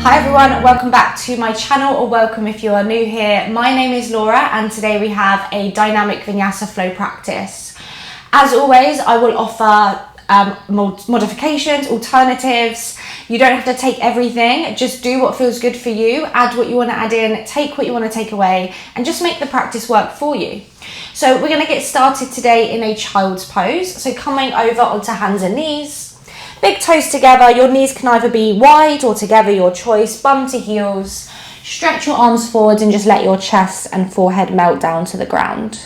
Hi everyone, welcome back to my channel, or welcome if you are new here. My name is Laura and today we have a dynamic Vinyasa flow practice. As always, I will offer modifications, alternatives. You don't have to take everything, just do what feels good for you, add what you want to add in, take what you want to take away, and just make the practice work for you. So we're going to get started today in a child's pose. So coming over onto hands and knees. Big toes together, your knees can either be wide or together, your choice, bum to heels. Stretch your arms forwards and just let your chest and forehead melt down to the ground.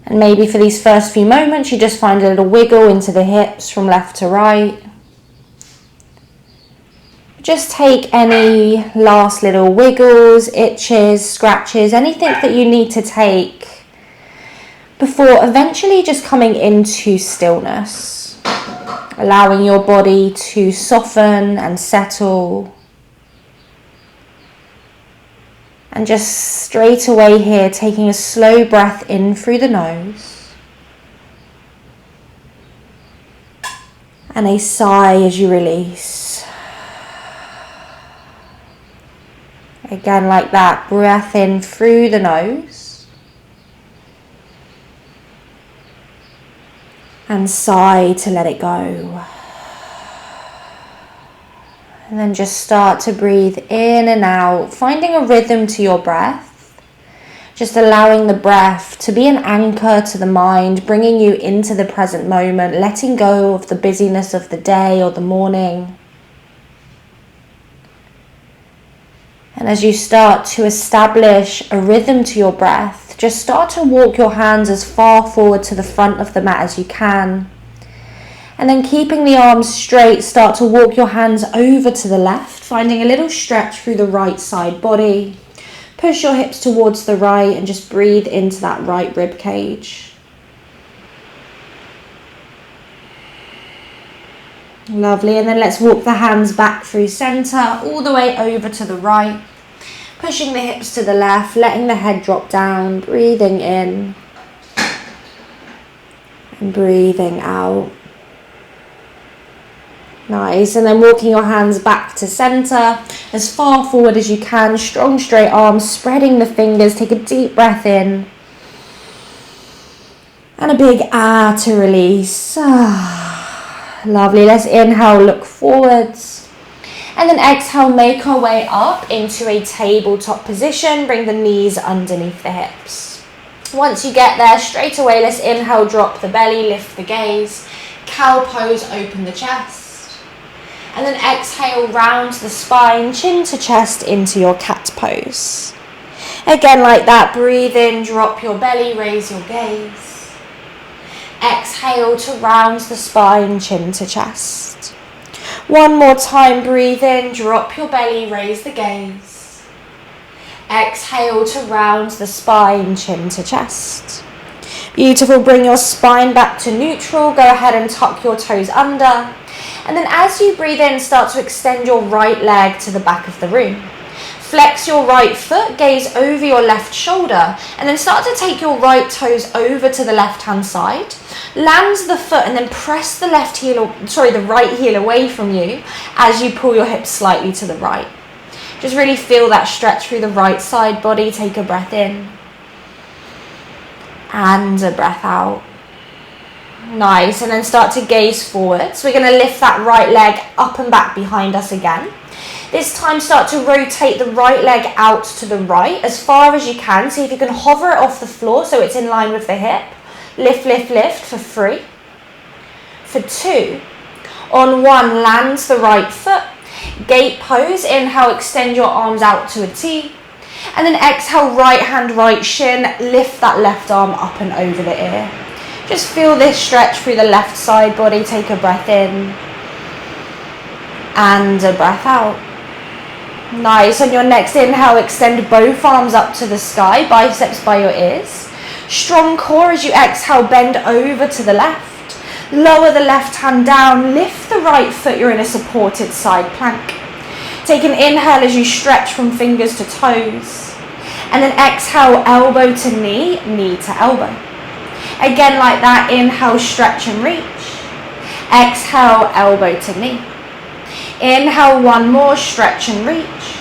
And maybe for these first few moments, you just find a little wiggle into the hips from left to right. Just take any last little wiggles, itches, scratches, anything that you need to take before eventually just coming into stillness, allowing your body to soften and settle. And just straight away here, taking a slow breath in through the nose. And a sigh as you release. Again, like that, breath in through the nose. And sigh to let it go. And then just start to breathe in and out, finding a rhythm to your breath. Just allowing the breath to be an anchor to the mind, bringing you into the present moment, letting go of the busyness of the day or the morning. And as you start to establish a rhythm to your breath, just start to walk your hands as far forward to the front of the mat as you can. And then keeping the arms straight, start to walk your hands over to the left, finding a little stretch through the right side body. Push your hips towards the right and just breathe into that right rib cage. Lovely, and then let's walk the hands back through center, all the way over to the right. Pushing the hips to the left, letting the head drop down, breathing in and breathing out. Nice, and then walking your hands back to center, as far forward as you can, strong straight arms, spreading the fingers, take a deep breath in. And a big ah to release. Lovely, let's inhale, look forwards. And then exhale, make our way up into a tabletop position. Bring the knees underneath the hips. Once you get there, straight away, let's inhale, drop the belly, lift the gaze. Cow pose, open the chest. And then exhale, round the spine, chin to chest into your cat pose. Again, like that, breathe in, drop your belly, raise your gaze. Exhale to round the spine, chin to chest. One more time, breathe in, drop your belly, raise the gaze. Exhale to round the spine, chin to chest. Beautiful, bring your spine back to neutral. Go ahead and tuck your toes under. And then as you breathe in, start to extend your right leg to the back of the room. Flex your right foot, gaze over your left shoulder, and then start to take your right toes over to the left-hand side. Land the foot and then press the the right heel away from you as you pull your hips slightly to the right. Just really feel that stretch through the right side body. Take a breath in and a breath out. Nice, and then start to gaze forward. So we're going to lift that right leg up and back behind us again. This time start to rotate the right leg out to the right as far as you can. See if you can hover it off the floor so it's in line with the hip. Lift, lift, lift for 3. For 2. On 1, land the right foot. Gate pose. Inhale, extend your arms out to a T. And then exhale, right hand, right shin. Lift that left arm up and over the ear. Just feel this stretch through the left side body. Take a breath in and a breath out. Nice. On your next inhale, extend both arms up to the sky, biceps by your ears. Strong core as you exhale, bend over to the left. Lower the left hand down, lift the right foot, you're in a supported side plank. Take an inhale as you stretch from fingers to toes. And then exhale, elbow to knee, knee to elbow. Again, like that, inhale, stretch and reach. Exhale, elbow to knee. Inhale, one more, stretch and reach.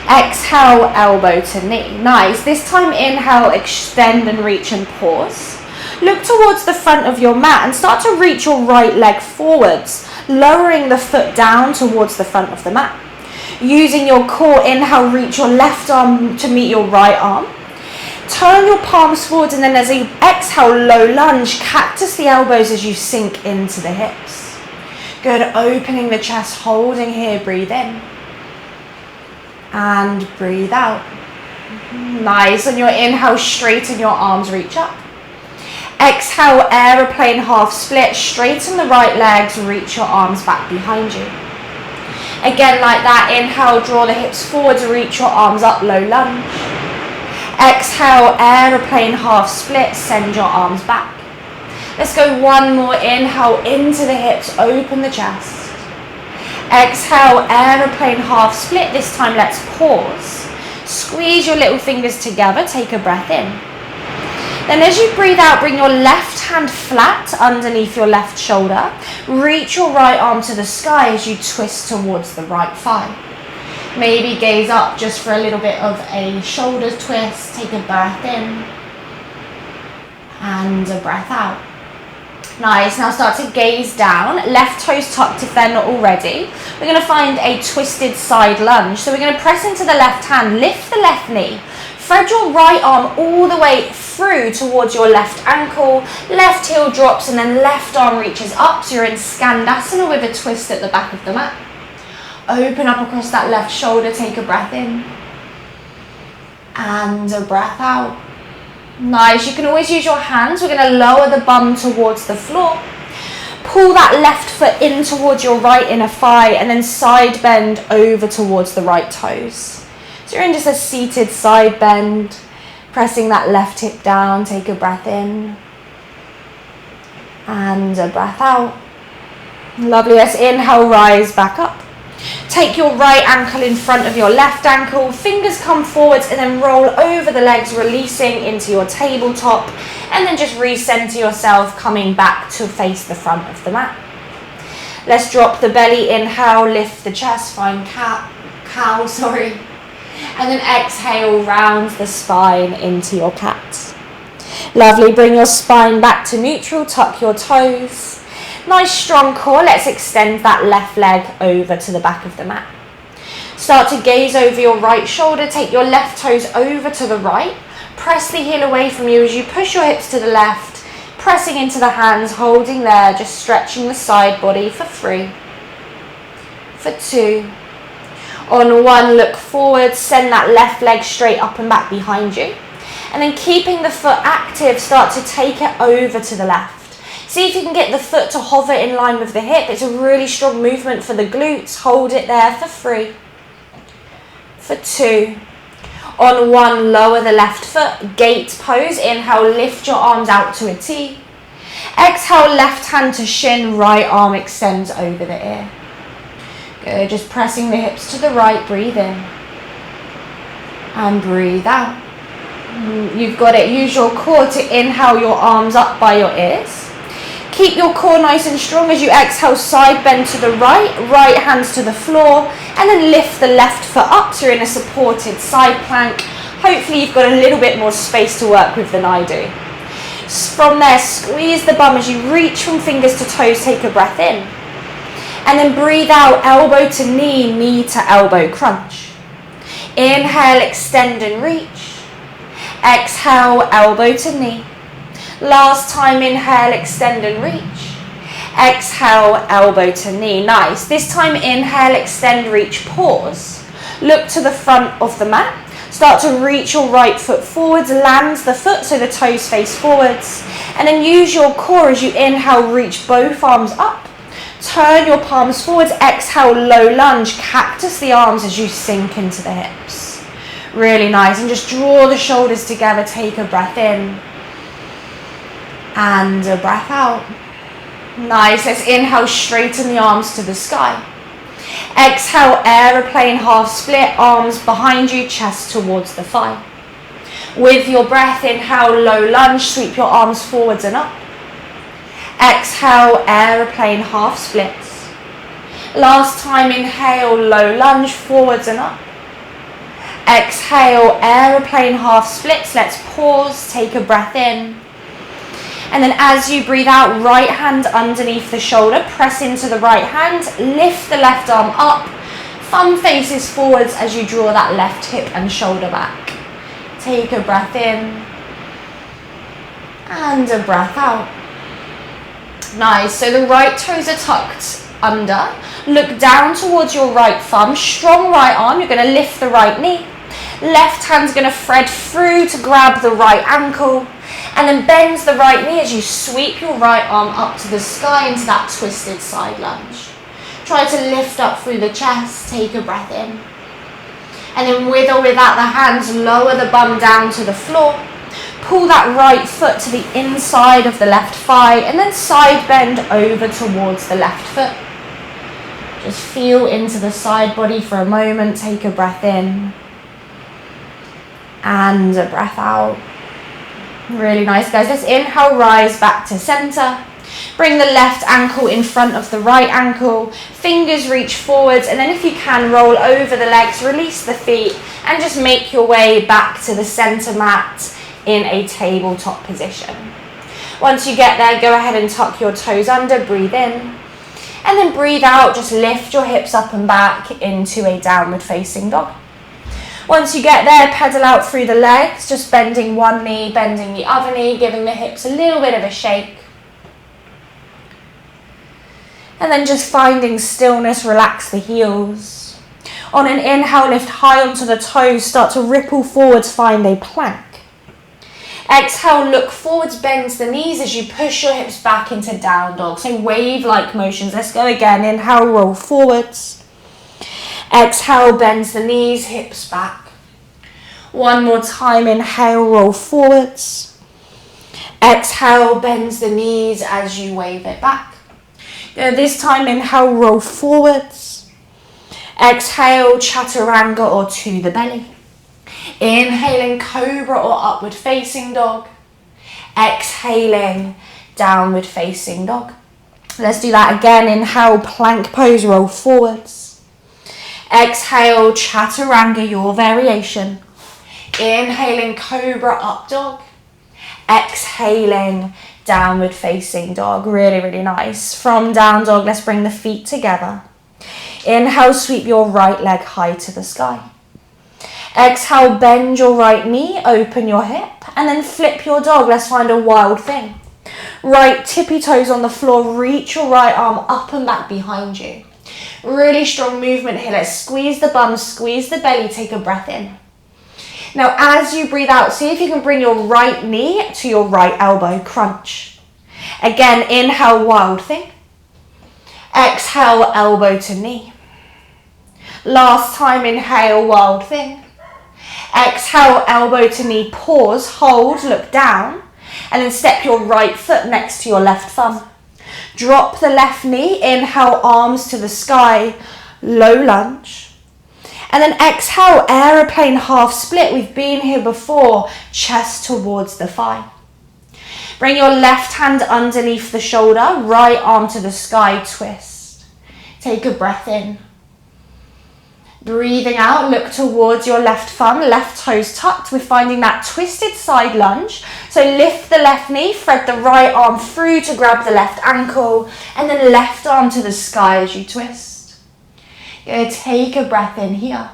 Exhale, elbow to knee. Nice. This time, inhale, extend and reach and pause. Look towards the front of your mat and start to reach your right leg forwards, lowering the foot down towards the front of the mat. Using your core, inhale, reach your left arm to meet your right arm. Turn your palms forwards, and then as you exhale, low lunge, cactus the elbows as you sink into the hips. Good, opening the chest, holding here, breathe in. And breathe out. Nice, on your inhale, straighten your arms, reach up. Exhale, aeroplane half split, straighten the right legs, reach your arms back behind you. Again, like that, inhale, draw the hips forwards, reach your arms up, low lunge. Exhale, aeroplane half split, send your arms back. Let's go one more, inhale into the hips, open the chest. Exhale, aeroplane half split, this time let's pause. Squeeze your little fingers together, take a breath in. Then as you breathe out, bring your left hand flat underneath your left shoulder. Reach your right arm to the sky as you twist towards the right thigh. Maybe gaze up just for a little bit of a shoulder twist. Take a breath in and a breath out. Nice, now start to gaze down. Left toes tucked if they're not already. We're going to find a twisted side lunge. So we're going to press into the left hand, lift the left knee. Thread your right arm all the way through towards your left ankle, left heel drops, and then left arm reaches up. So you're in Skandasana with a twist at the back of the mat. Open up across that left shoulder, take a breath in. And a breath out. Nice, you can always use your hands. We're going to lower the bum towards the floor. Pull that left foot in towards your right inner thigh and then side bend over towards the right toes. So you're in just a seated side bend, pressing that left hip down, take a breath in and a breath out. Lovely, let's inhale, rise back up. Take your right ankle in front of your left ankle, fingers come forwards and then roll over the legs, releasing into your tabletop, and then just recenter yourself, coming back to face the front of the mat. Let's drop the belly, inhale, lift the chest, find cow, and then exhale, round the spine into your cat. Lovely, bring your spine back to neutral, tuck your toes. Nice strong core, let's extend that left leg over to the back of the mat. Start to gaze over your right shoulder, take your left toes over to the right. Press the heel away from you as you push your hips to the left, pressing into the hands, holding there, just stretching the side body for 3, for 2. On 1, look forward, send that left leg straight up and back behind you. And then keeping the foot active, start to take it over to the left. See if you can get the foot to hover in line with the hip. It's a really strong movement for the glutes. Hold it there for 3, for 2. On 1, lower the left foot, gate pose. Inhale, lift your arms out to a T. Exhale, left hand to shin, right arm extends over the ear. Good, just pressing the hips to the right, breathe in. And breathe out. You've got it, use your core to inhale your arms up by your ears. Keep your core nice and strong as you exhale, side bend to the right, right hands to the floor, and then lift the left foot up so you're in a supported side plank. Hopefully you've got a little bit more space to work with than I do. From there, squeeze the bum as you reach from fingers to toes, take a breath in. And then breathe out, elbow to knee, knee to elbow crunch. Inhale, extend and reach. Exhale, elbow to knee. Last time, inhale, extend and reach. Exhale, elbow to knee. Nice. This time, inhale, extend, reach, pause. Look to the front of the mat. Start to reach your right foot forwards, land the foot so the toes face forwards. And then use your core as you inhale, reach both arms up. Turn your palms forwards, exhale, low lunge, cactus the arms as you sink into the hips. Really nice. And just draw the shoulders together, take a breath in. And a breath out. Nice, let's inhale, straighten the arms to the sky. Exhale, aeroplane half split, arms behind you, chest towards the thigh. With your breath, inhale, low lunge, sweep your arms forwards and up. Exhale, aeroplane half splits. Last time, inhale, low lunge, forwards and up. Exhale, aeroplane half splits. Let's pause, take a breath in. And then as you breathe out, right hand underneath the shoulder, press into the right hand, lift the left arm up, thumb faces forwards as you draw that left hip and shoulder back. Take a breath in and a breath out. Nice, so the right toes are tucked under. Look down towards your right thumb, strong right arm, you're going to lift the right knee. Left hand's going to thread through to grab the right ankle. And then bend the right knee as you sweep your right arm up to the sky into that twisted side lunge. Try to lift up through the chest, take a breath in. And then with or without the hands, lower the bum down to the floor. Pull that right foot to the inside of the left thigh and then side bend over towards the left foot. Just feel into the side body for a moment, take a breath in. And a breath out. Really nice, guys. Let's inhale, rise back to center. Bring the left ankle in front of the right ankle. Fingers reach forwards, and then if you can, roll over the legs, release the feet, and just make your way back to the center mat in a tabletop position. Once you get there, go ahead and tuck your toes under, breathe in, and then breathe out. Just lift your hips up and back into a downward facing dog. Once you get there, pedal out through the legs, just bending one knee, bending the other knee, giving the hips a little bit of a shake. And then just finding stillness, relax the heels. On an inhale, lift high onto the toes, start to ripple forwards, find a plank. Exhale, look forwards, bend the knees as you push your hips back into down dog. So wave-like motions. Let's go again. Inhale, roll forwards. Exhale, bends the knees, hips back. One more time, inhale, roll forwards. Exhale, bends the knees as you wave it back. This time, inhale, roll forwards. Exhale, chaturanga or to the belly. Inhaling, cobra or upward facing dog. Exhaling, downward facing dog. Let's do that again. Inhale, plank pose, roll forwards. Exhale, chaturanga, your variation. Inhaling, cobra, up dog. Exhaling, downward facing dog. Really, really nice. From down dog, let's bring the feet together. Inhale, sweep your right leg high to the sky. Exhale, bend your right knee, open your hip, and then flip your dog. Let's find a wild thing. Right tippy toes on the floor, reach your right arm up and back behind you. Really strong movement here. Let's squeeze the bum, squeeze the belly, take a breath in. Now as you breathe out, see if you can bring your right knee to your right elbow, crunch. Again, inhale, wild thing. Exhale, elbow to knee. Last time, inhale, wild thing. Exhale, elbow to knee, pause, hold, look down, and then step your right foot next to your left thumb. Drop the left knee, inhale, arms to the sky, low lunge. And then exhale, aeroplane half split. We've been here before, chest towards the thigh. Bring your left hand underneath the shoulder, right arm to the sky, twist. Take a breath in. Breathing out, look towards your left thumb, left toes tucked. We're finding that twisted side lunge. So lift the left knee, thread the right arm through to grab the left ankle, and then left arm to the sky as you twist. Good, take a breath in here.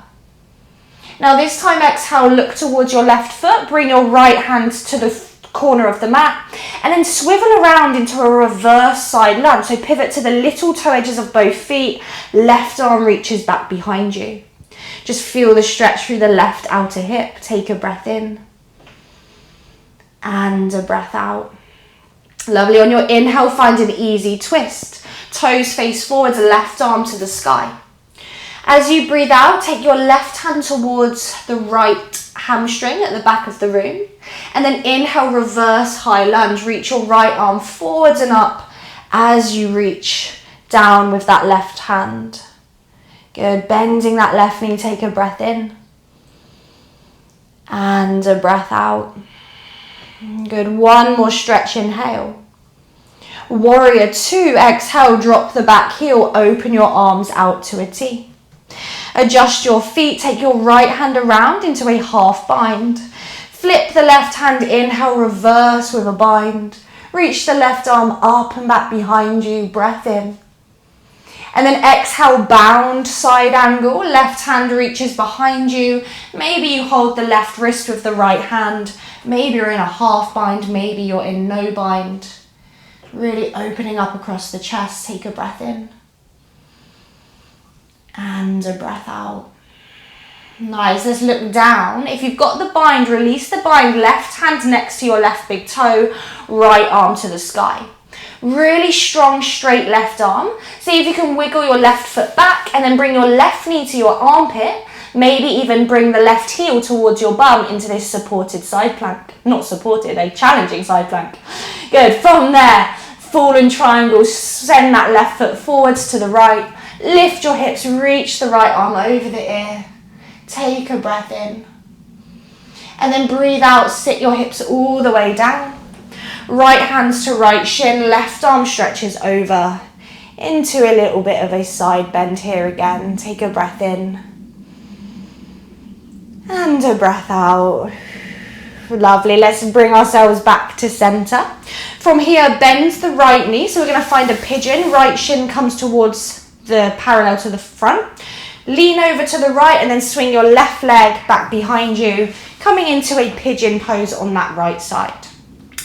Now this time, exhale, look towards your left foot, bring your right hand to the corner of the mat, and then swivel around into a reverse side lunge. So pivot to the little toe edges of both feet, left arm reaches back behind you. Just feel the stretch through the left outer hip. Take a breath in and a breath out. Lovely. On your inhale, find an easy twist. Toes face forwards, left arm to the sky. As you breathe out, take your left hand towards the right hamstring at the back of the room. And then inhale, reverse high lunge. Reach your right arm forwards and up as you reach down with that left hand. Good, bending that left knee, take a breath in. And a breath out. Good, one more stretch, inhale. Warrior 2, exhale, drop the back heel, open your arms out to a T. Adjust your feet, take your right hand around into a half bind. Flip the left hand, inhale, reverse with a bind. Reach the left arm up and back behind you, breath in. And then exhale, bound, side angle, left hand reaches behind you. Maybe you hold the left wrist with the right hand. Maybe you're in a half bind, maybe you're in no bind. Really opening up across the chest, take a breath in. And a breath out. Nice, let's look down. If you've got the bind, release the bind, left hand next to your left big toe, right arm to the sky. Really strong, straight left arm. See if you can wiggle your left foot back and then bring your left knee to your armpit. Maybe even bring the left heel towards your bum into this supported side plank. Not supported, a challenging side plank. Good, from there, fallen triangle, send that left foot forwards to the right. Lift your hips, reach the right arm over the ear. Take a breath in. And then breathe out, sit your hips all the way down. Right hands to right shin, left arm stretches over into a little bit of a side bend here again. Take a breath in. And a breath out. Lovely, let's bring ourselves back to center. From here, bend the right knee. So we're going to find a pigeon. Right shin comes towards the parallel to the front. Lean over to the right and then swing your left leg back behind you, coming into a pigeon pose on that right side.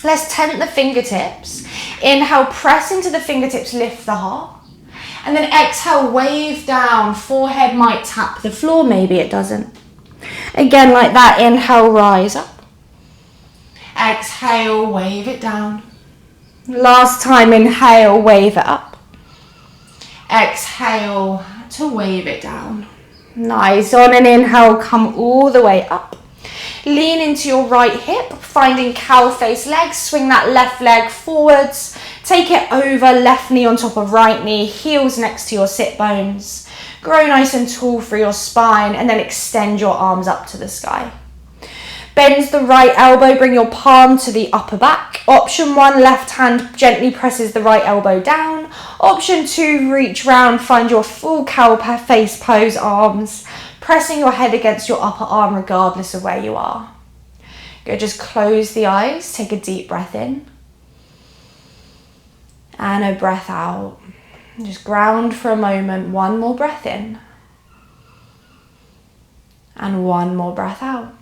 Let's tent the fingertips. Inhale, press into the fingertips, lift the heart. And then exhale, wave down. Forehead might tap the floor, maybe it doesn't. Again, like that, inhale, rise up. Exhale, wave it down. Last time, inhale, wave it up. Exhale to wave it down. Nice. On an inhale, come all the way up. Lean into your right hip, finding cow face legs. Swing that left leg forwards. Take it over, left knee on top of right knee, heels next to your sit bones. Grow nice and tall for your spine and then extend your arms up to the sky. Bend the right elbow, bring your palm to the upper back. Option 1, left hand gently presses the right elbow down. Option 2, reach round, find your full cow face pose, arms, pressing your head against your upper arm regardless of where you are. Good, just close the eyes, take a deep breath in. And a breath out. Just ground for a moment, one more breath in. And one more breath out.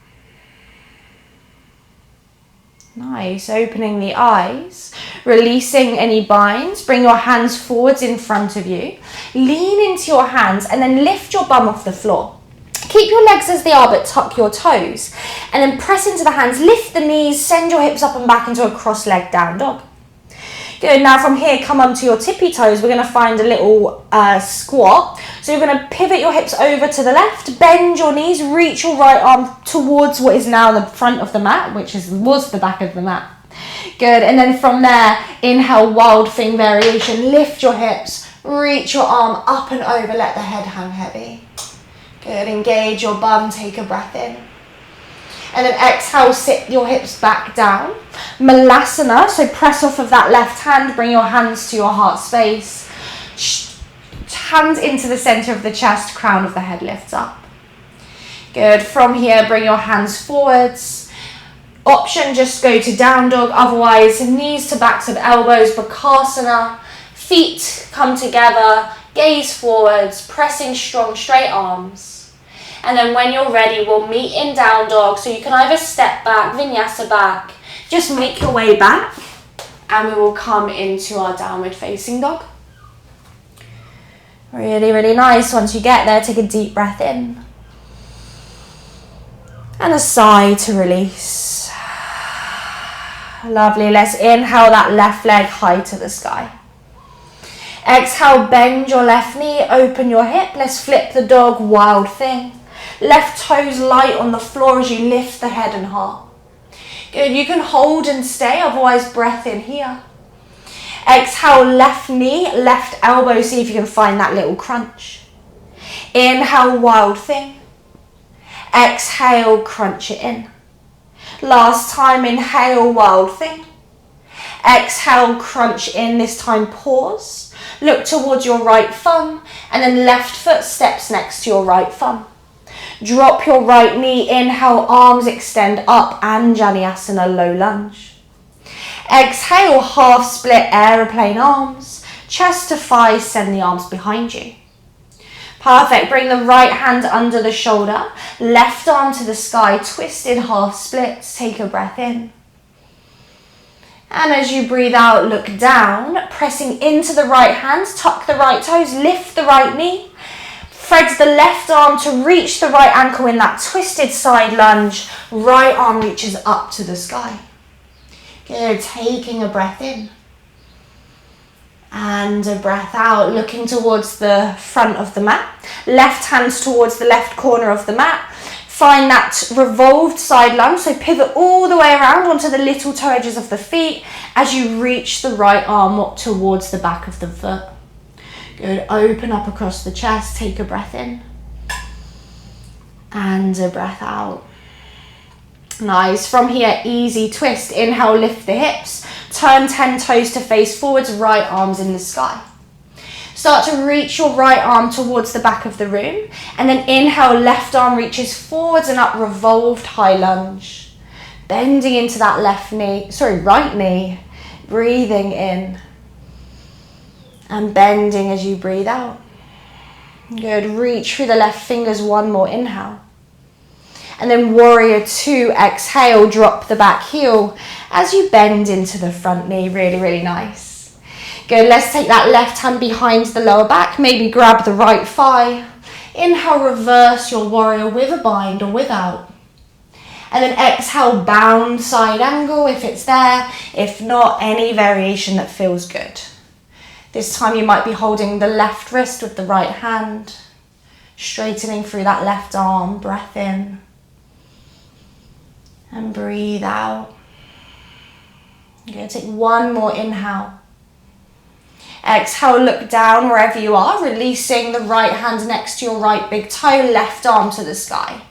Nice, opening the eyes, releasing any binds, bring your hands forwards in front of you, lean into your hands and then lift your bum off the floor. Keep your legs as they are but tuck your toes and then press into the hands, lift the knees, send your hips up and back into a cross-legged down dog. Good, now from here, come onto your tippy toes. We're going to find a little squat. So you're going to pivot your hips over to the left, bend your knees, reach your right arm towards what is now the front of the mat, which was the back of the mat. Good, and then from there, inhale, wild thing variation. Lift your hips, reach your arm up and over, let the head hang heavy. Good, engage your bum, take a breath in. And then exhale, sit your hips back down. Malasana, so press off of that left hand, bring your hands to your heart space. Hands into the center of the chest, crown of the head lifts up. Good, from here, bring your hands forwards. Option, just go to down dog, otherwise knees to backs of elbows, Bakasana. Feet come together, gaze forwards, pressing strong, straight arms. And then when you're ready, we'll meet in down dog. So you can either step back, vinyasa back, just make your way back, and we will come into our downward facing dog. Really, really nice. Once you get there, take a deep breath in. And a sigh to release. Lovely. Let's inhale that left leg high to the sky. Exhale, bend your left knee, open your hip. Let's flip the dog, wild thing. Left toes light on the floor as you lift the head and heart. Good, you can hold and stay, otherwise breath in here. Exhale, left knee, left elbow, see if you can find that little crunch. Inhale, wild thing. Exhale, crunch it in. Last time, inhale, wild thing. Exhale, crunch in, this time pause. Look towards your right thumb, and then left foot steps next to your right thumb. Drop your right knee, inhale, arms extend up, Anjaneyasana, low lunge. Exhale, half split aeroplane arms, chest to thighs, send the arms behind you. Perfect, bring the right hand under the shoulder, left arm to the sky, twisted half splits, take a breath in. And as you breathe out, look down, pressing into the right hand, tuck the right toes, lift the right knee. Threads the left arm to reach the right ankle in that twisted side lunge. Right arm reaches up to the sky. Good, taking a breath in. And a breath out, looking towards the front of the mat. Left hands towards the left corner of the mat. Find that revolved side lunge, so pivot all the way around onto the little toe edges of the feet as you reach the right arm up towards the back of the foot. Good, open up across the chest, take a breath in. And a breath out. Nice, from here, easy twist. Inhale, lift the hips. Turn 10 toes to face forwards, right arms in the sky. Start to reach your right arm towards the back of the room. And then inhale, left arm reaches forwards and up, revolved high lunge. Bending into that right knee. Breathing in. And bending as you breathe out. Good, reach through the left fingers, one more inhale. And then warrior two, exhale, drop the back heel as you bend into the front knee, really, really nice. Good, let's take that left hand behind the lower back, maybe grab the right thigh. Inhale, reverse your warrior with a bind or without. And then exhale, bound side angle if it's there. If not, any variation that feels good. This time you might be holding the left wrist with the right hand, straightening through that left arm, breath in, and breathe out. You're going to take one more inhale. Exhale, look down wherever you are, releasing the right hand next to your right big toe, left arm to the sky.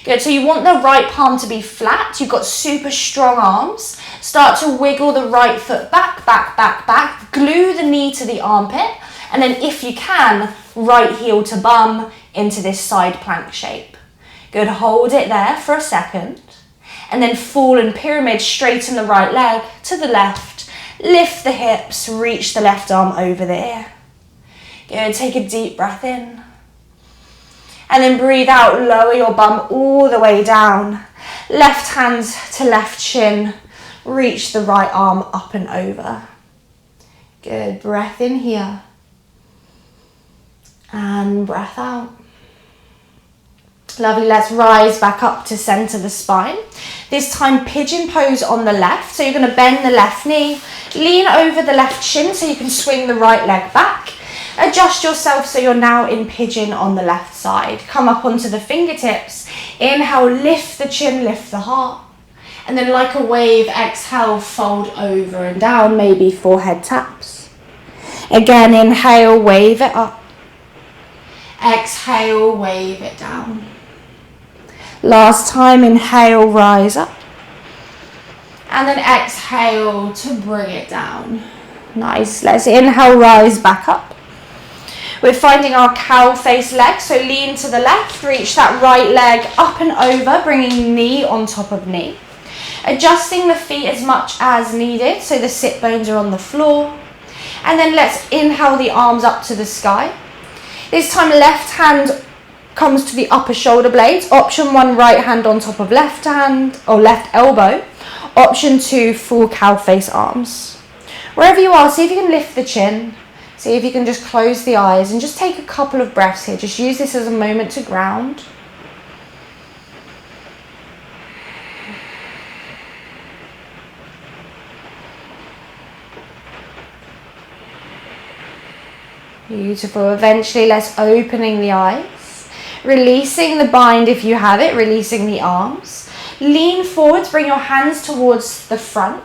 Good, so you want the right palm to be flat. You've got super strong arms. Start to wiggle the right foot back, back, back, back. Glue the knee to the armpit. And then if you can, right heel to bum into this side plank shape. Good, hold it there for a second. And then fallen pyramid, straighten the right leg to the left. Lift the hips, reach the left arm over the ear. Good, take a deep breath in. And then breathe out, lower your bum all the way down. Left hand to left shin. Reach the right arm up and over. Good, breath in here. And breath out. Lovely, let's rise back up to center the spine. This time pigeon pose on the left. So you're gonna bend the left knee, lean over the left shin so you can swing the right leg back. Adjust yourself so you're now in pigeon on the left side. Come up onto the fingertips. Inhale, lift the chin, lift the heart. And then like a wave, exhale, fold over and down, maybe forehead taps. Again, inhale, wave it up. Exhale, wave it down. Last time, inhale, rise up. And then exhale to bring it down. Nice, let's inhale, rise back up. We're finding our cow face leg, so lean to the left, reach that right leg up and over, bringing knee on top of knee. Adjusting the feet as much as needed, so the sit bones are on the floor. And then let's inhale the arms up to the sky. This time left hand comes to the upper shoulder blades. Option 1, right hand on top of left hand, or left elbow. Option 2, full cow face arms. Wherever you are, see if you can lift the chin. See if you can just close the eyes and just take a couple of breaths here. Just use this as a moment to ground. Beautiful. Eventually, let's opening the eyes. Releasing the bind if you have it, releasing the arms. Lean forwards, bring your hands towards the front.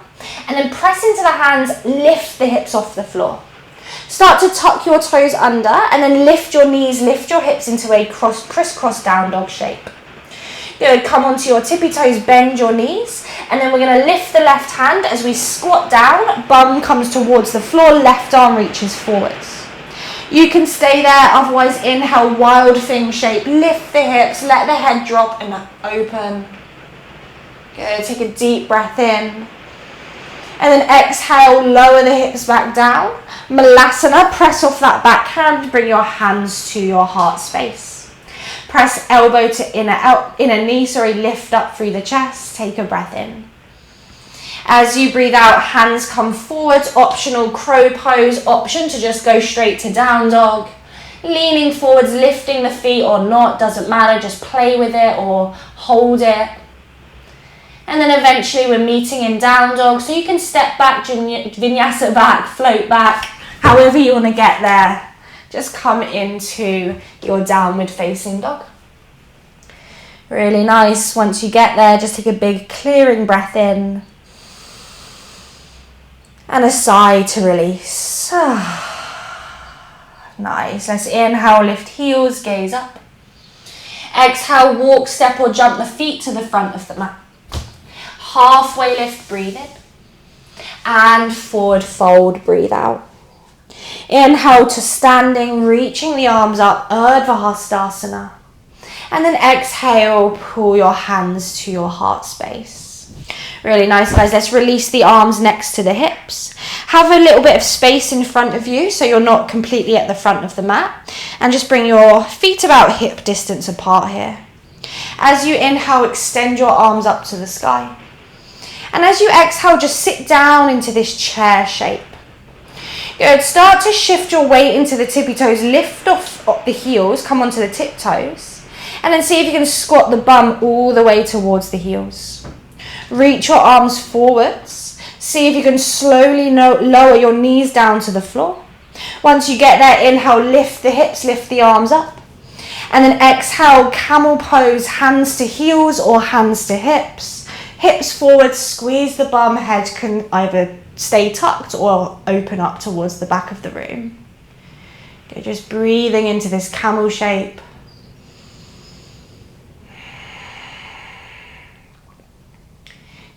And then press into the hands, lift the hips off the floor. Start to tuck your toes under and then lift your knees, lift your hips into a crisscross down dog shape. Good, come onto your tippy toes, bend your knees, and then we're going to lift the left hand as we squat down, bum comes towards the floor, left arm reaches forwards. You can stay there, otherwise inhale, wild thing shape, lift the hips, let the head drop and open. Good, take a deep breath in. And then exhale, lower the hips back down. Malasana, press off that backhand, bring your hands to your heart space. Press elbow to inner knee, lift up through the chest, take a breath in. As you breathe out, hands come forward, optional crow pose, option to just go straight to down dog. Leaning forwards, lifting the feet or not, doesn't matter, just play with it or hold it. And then eventually we're meeting in down dog, so you can step back, vinyasa back, float back, however you want to get there. Just come into your downward facing dog. Really nice. Once you get there, just take a big clearing breath in. And a sigh to release. Nice. Let's inhale, lift heels, gaze up. Exhale, walk, step or jump the feet to the front of the mat. Halfway lift, breathe in. And forward fold, breathe out. Inhale to standing, reaching the arms up, Urdhva Hastasana. And then exhale, pull your hands to your heart space. Really nice, guys. Let's release the arms next to the hips. Have a little bit of space in front of you so you're not completely at the front of the mat. And just bring your feet about hip distance apart here. As you inhale, extend your arms up to the sky. And as you exhale, just sit down into this chair shape. Good. Start to shift your weight into the tippy toes. Lift off the heels, come onto the tiptoes. And then see if you can squat the bum all the way towards the heels. Reach your arms forwards. See if you can slowly lower your knees down to the floor. Once you get there, inhale, lift the hips, lift the arms up. And then exhale, camel pose, hands to heels or hands to hips. Hips forward, squeeze the bum, head can either stay tucked or open up towards the back of the room. Okay, just breathing into this camel shape.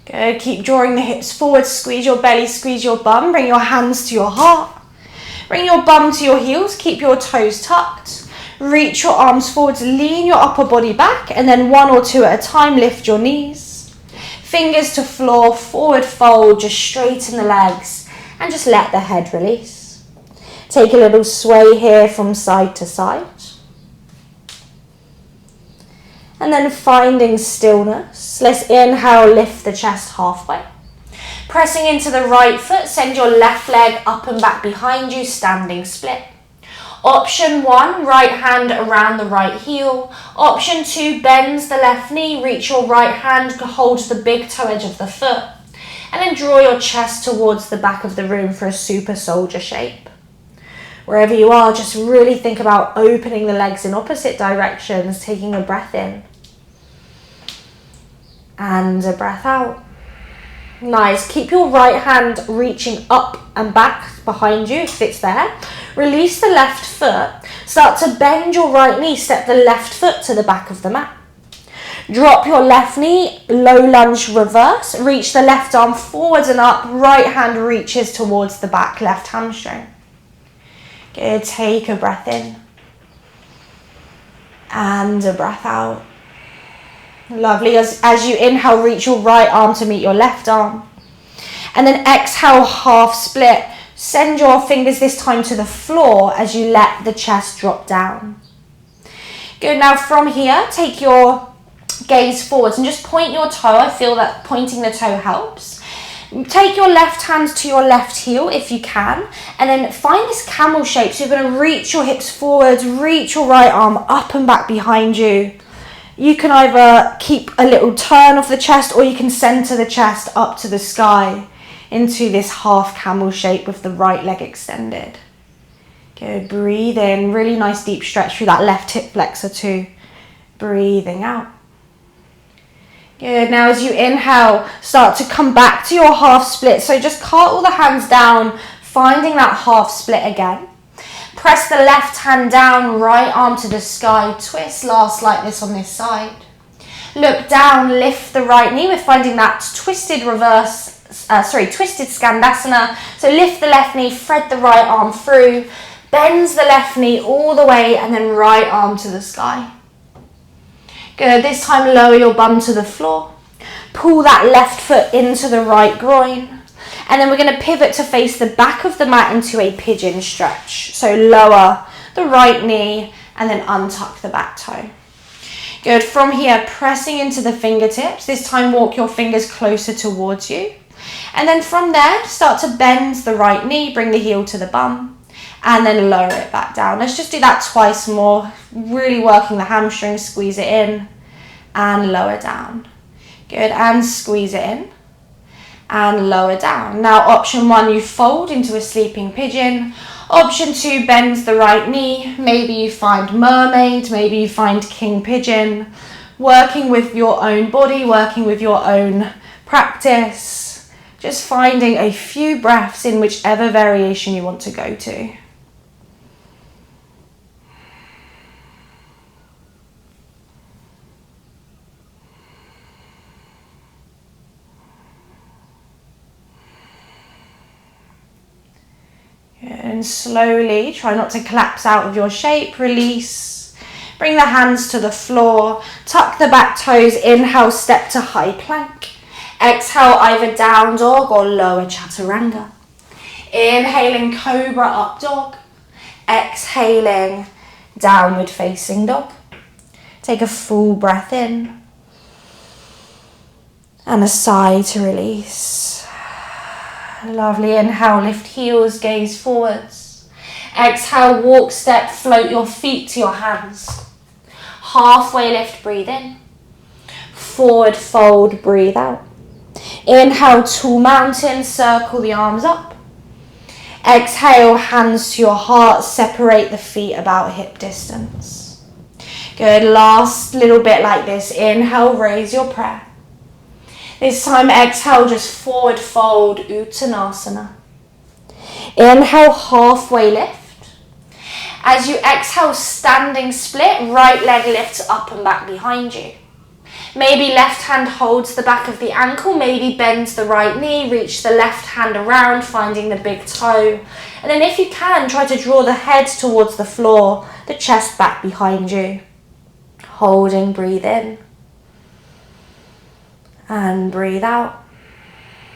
Good, keep drawing the hips forward, squeeze your belly, squeeze your bum, bring your hands to your heart. Bring your bum to your heels, keep your toes tucked. Reach your arms forwards, lean your upper body back, and then one or two at a time, lift your knees. Fingers to floor, forward fold, just straighten the legs, and just let the head release. Take a little sway here from side to side. And then finding stillness, let's inhale, lift the chest halfway. Pressing into the right foot, send your left leg up and back behind you, standing split. Option 1, right hand around the right heel. Option 2, bends the left knee, reach your right hand, holds the big toe edge of the foot. And then draw your chest towards the back of the room for a super soldier shape. Wherever you are, just really think about opening the legs in opposite directions, taking a breath in. And a breath out. Nice. Keep your right hand reaching up and back behind you if it's there. Release the left foot. Start to bend your right knee. Step the left foot to the back of the mat. Drop your left knee, low lunge reverse. Reach the left arm forwards and up. Right hand reaches towards the back, left hamstring. Good. Take a breath in. And a breath out. Lovely. As you inhale, reach your right arm to meet your left arm. And then exhale, half split. Send your fingers this time to the floor as you let the chest drop down. Good. Now from here, take your gaze forwards and just point your toe. I feel that pointing the toe helps. Take your left hand to your left heel if you can, and then find this camel shape. So you're going to reach your hips forwards, reach your right arm up and back behind you. You can either keep a little turn of the chest or you can center the chest up to the sky into this half camel shape with the right leg extended. Good. Breathe in. Really nice deep stretch through that left hip flexor too. Breathing out. Good. Now as you inhale, start to come back to your half split. So just cartwheel the hands down, finding that half split again. Press the left hand down, right arm to the sky. Twist last like this on this side. Look down, lift the right knee. We're finding that twisted twisted Skandasana. So lift the left knee, thread the right arm through, bends the left knee all the way, and then right arm to the sky. Good. This time lower your bum to the floor. Pull that left foot into the right groin. And then we're going to pivot to face the back of the mat into a pigeon stretch. So lower the right knee and then untuck the back toe. Good. From here, pressing into the fingertips. This time walk your fingers closer towards you. And then from there, start to bend the right knee, bring the heel to the bum, and then lower it back down. Let's just do that twice more. Really working the hamstrings, squeeze it in and lower down. Good. And squeeze it in and lower down. Now option 1, you fold into a sleeping pigeon. Option 2, bends the right knee. Maybe you find mermaid, maybe you find king pigeon. Working with your own body, working with your own practice. Just finding a few breaths in whichever variation you want to go to. And slowly, try not to collapse out of your shape, release. Bring the hands to the floor, tuck the back toes, inhale, step to high plank. Exhale, either down dog or lower chaturanga. Inhaling, cobra up dog. Exhaling, downward facing dog. Take a full breath in. And a sigh to release. Lovely. Inhale, lift heels, gaze forwards. Exhale, walk, step, float your feet to your hands. Halfway lift, breathe in. Forward fold, breathe out. Inhale, tall mountain, circle the arms up. Exhale, hands to your heart, separate the feet about hip distance. Good. Last little bit like this. Inhale, raise your prayer. This time, exhale, just forward fold, Uttanasana. Inhale, halfway lift. As you exhale, standing split, right leg lifts up and back behind you. Maybe left hand holds the back of the ankle, maybe bends the right knee, reach the left hand around, finding the big toe. And then if you can, try to draw the head towards the floor, the chest back behind you. Holding, breathe in. And breathe out.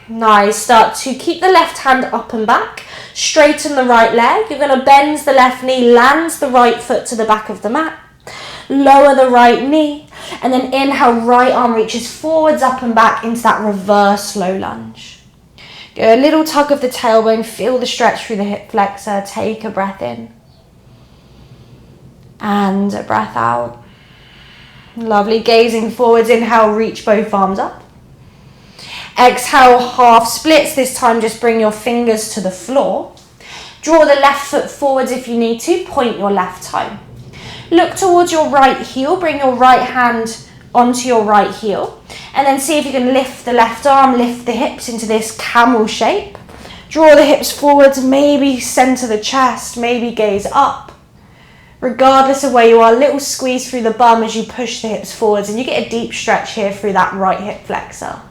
Nice. Start to keep the left hand up and back. Straighten the right leg. You're going to bend the left knee, lands the right foot to the back of the mat. Lower the right knee. And then inhale, right arm reaches forwards, up and back into that reverse low lunge. Good. A little tug of the tailbone. Feel the stretch through the hip flexor. Take a breath in. And a breath out. Lovely. Gazing forwards. Inhale, reach both arms up. Exhale, half splits. This time just bring your fingers to the floor. Draw the left foot forwards if you need to. Point your left toe. Look towards your right heel. Bring your right hand onto your right heel. And then see if you can lift the left arm, lift the hips into this camel shape. Draw the hips forwards, maybe center the chest, maybe gaze up. Regardless of where you are, a little squeeze through the bum as you push the hips forwards, and you get a deep stretch here through that right hip flexor.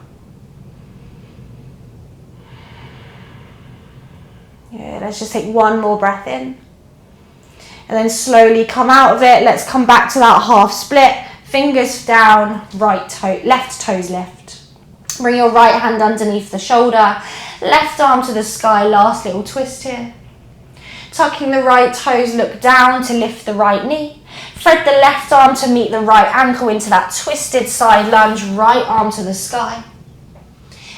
Good. Let's just take one more breath in. And then slowly come out of it. Let's come back to that half split. Fingers down, left toes lift. Bring your right hand underneath the shoulder. Left arm to the sky. Last little twist here. Tucking the right toes, look down to lift the right knee. Thread the left arm to meet the right ankle into that twisted side lunge, right arm to the sky.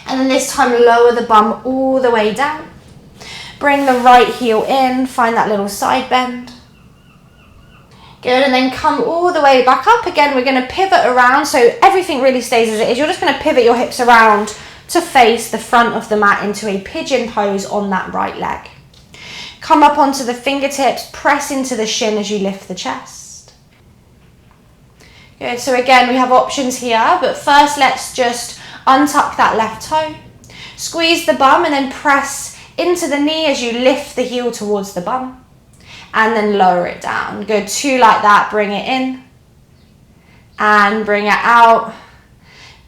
And then this time lower the bum all the way down. Bring the right heel in, find that little side bend. Good, and then come all the way back up. Again, we're going to pivot around, so everything really stays as it is. You're just going to pivot your hips around to face the front of the mat into a pigeon pose on that right leg. Come up onto the fingertips, press into the shin as you lift the chest. Good, so again, we have options here, but first let's just untuck that left toe. Squeeze the bum and then press into the knee as you lift the heel towards the bum. And then lower it down. Good, 2 like that, bring it in. And bring it out.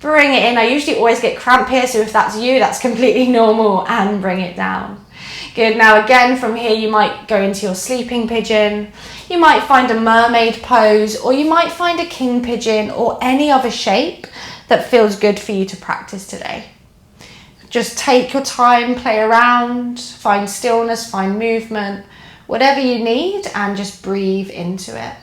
Bring it in. I usually always get cramp here, so if that's you, that's completely normal, and bring it down. Good. Now again, from here you might go into your sleeping pigeon, you might find a mermaid pose, or you might find a king pigeon, or any other shape that feels good for you to practice today. Just take your time, play around, find stillness, find movement, whatever you need, and just breathe into it.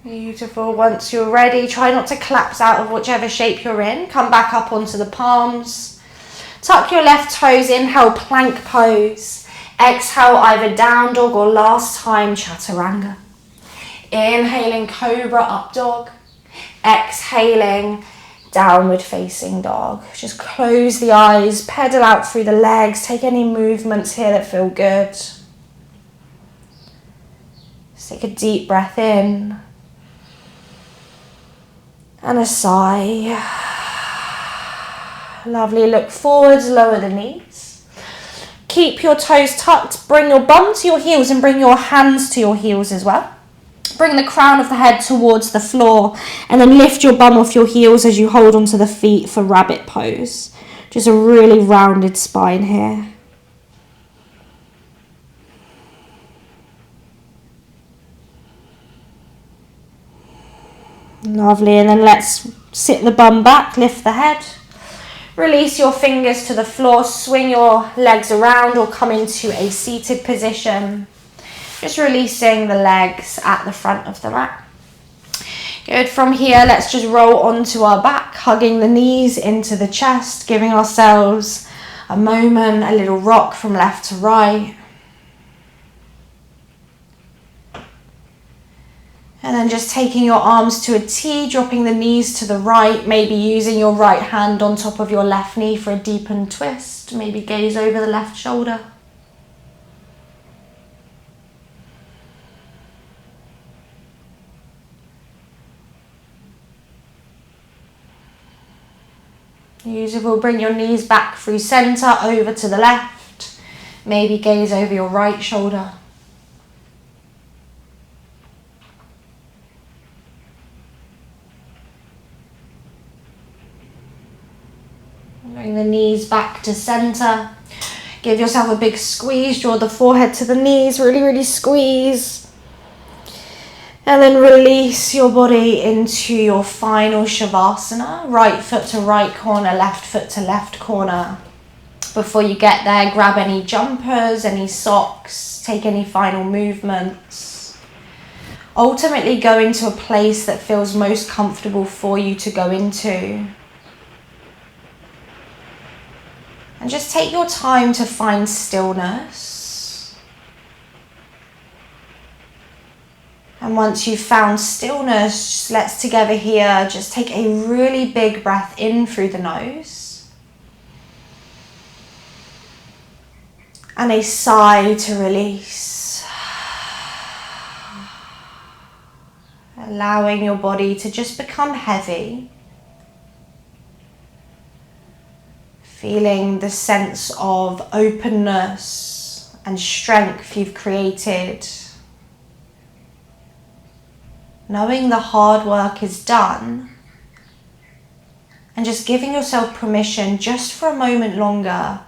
Beautiful. Once you're ready, try not to collapse out of whichever shape you're in. Come back up onto the palms. Tuck your left toes, inhale, plank pose. Exhale, either down dog or last time, chaturanga. Inhaling, cobra, up dog. Exhaling, downward facing dog. Just close the eyes, pedal out through the legs. Take any movements here that feel good. Just take a deep breath in. And a sigh. Lovely. Look forwards, lower the knees. Keep your toes tucked. Bring your bum to your heels and bring your hands to your heels as well. Bring the crown of the head towards the floor and then lift your bum off your heels as you hold onto the feet for rabbit pose. Just a really rounded spine here. Lovely, and then let's sit the bum back, lift the head. Release your fingers to the floor, swing your legs around or come into a seated position. Just releasing the legs at the front of the mat. Good, from here let's just roll onto our back, hugging the knees into the chest, giving ourselves a moment, a little rock from left to right. And then just taking your arms to a T, dropping the knees to the right, maybe using your right hand on top of your left knee for a deepened twist. Maybe gaze over the left shoulder. Usable, bring your knees back through center, over to the left. Maybe gaze over your right shoulder. Bring the knees back to center. Give yourself a big squeeze. Draw the forehead to the knees. Really, really squeeze. And then release your body into your final Shavasana. Right foot to right corner, left foot to left corner. Before you get there, grab any jumpers, any socks. Take any final movements. Ultimately, go into a place that feels most comfortable for you to go into. And just take your time to find stillness. And once you've found stillness, let's together here just take a really big breath in through the nose. And a sigh to release. Allowing your body to just become heavy. Feeling the sense of openness and strength you've created. Knowing the hard work is done. And just giving yourself permission just for a moment longer.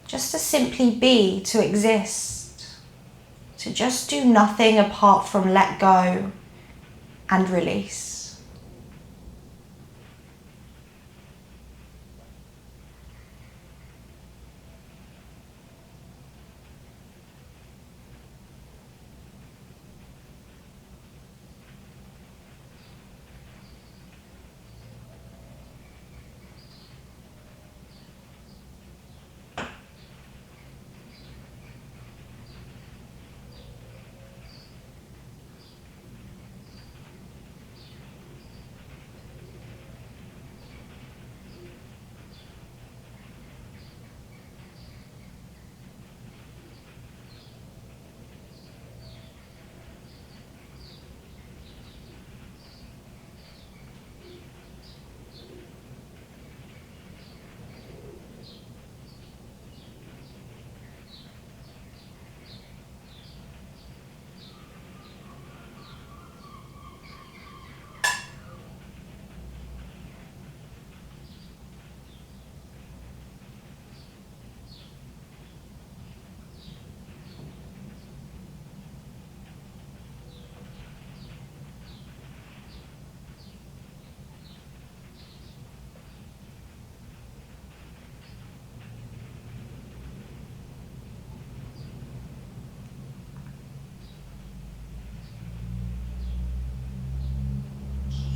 Just to simply be, to exist. To just do nothing apart from let go and release.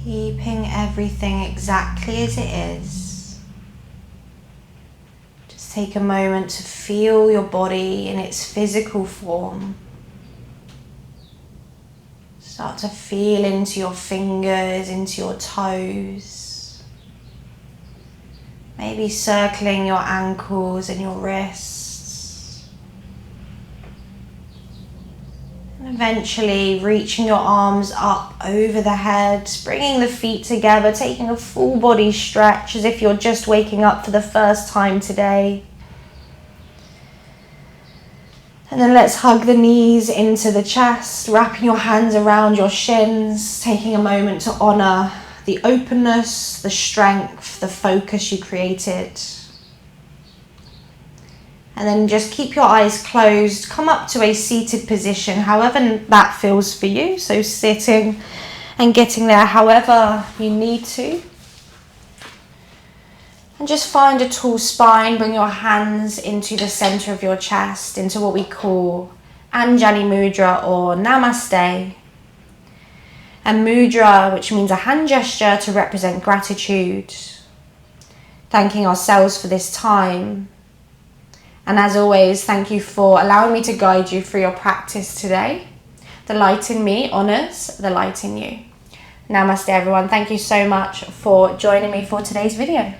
Keeping everything exactly as it is. Just take a moment to feel your body in its physical form. Start to feel into your fingers, into your toes. Maybe circling your ankles and your wrists. And eventually reaching your arms up over the head, bringing the feet together, taking a full body stretch as if you're just waking up for the first time today. And then let's hug the knees into the chest, wrapping your hands around your shins, taking a moment to honor the openness, the strength, the focus you created. And then just keep your eyes closed, come up to a seated position, however that feels for you. So sitting and getting there however you need to. And just find a tall spine, bring your hands into the center of your chest, into what we call Anjali Mudra or Namaste. And Mudra, which means a hand gesture to represent gratitude, thanking ourselves for this time. And as always, thank you for allowing me to guide you through your practice today. The light in me honors the light in you. Namaste everyone, thank you so much for joining me for today's video.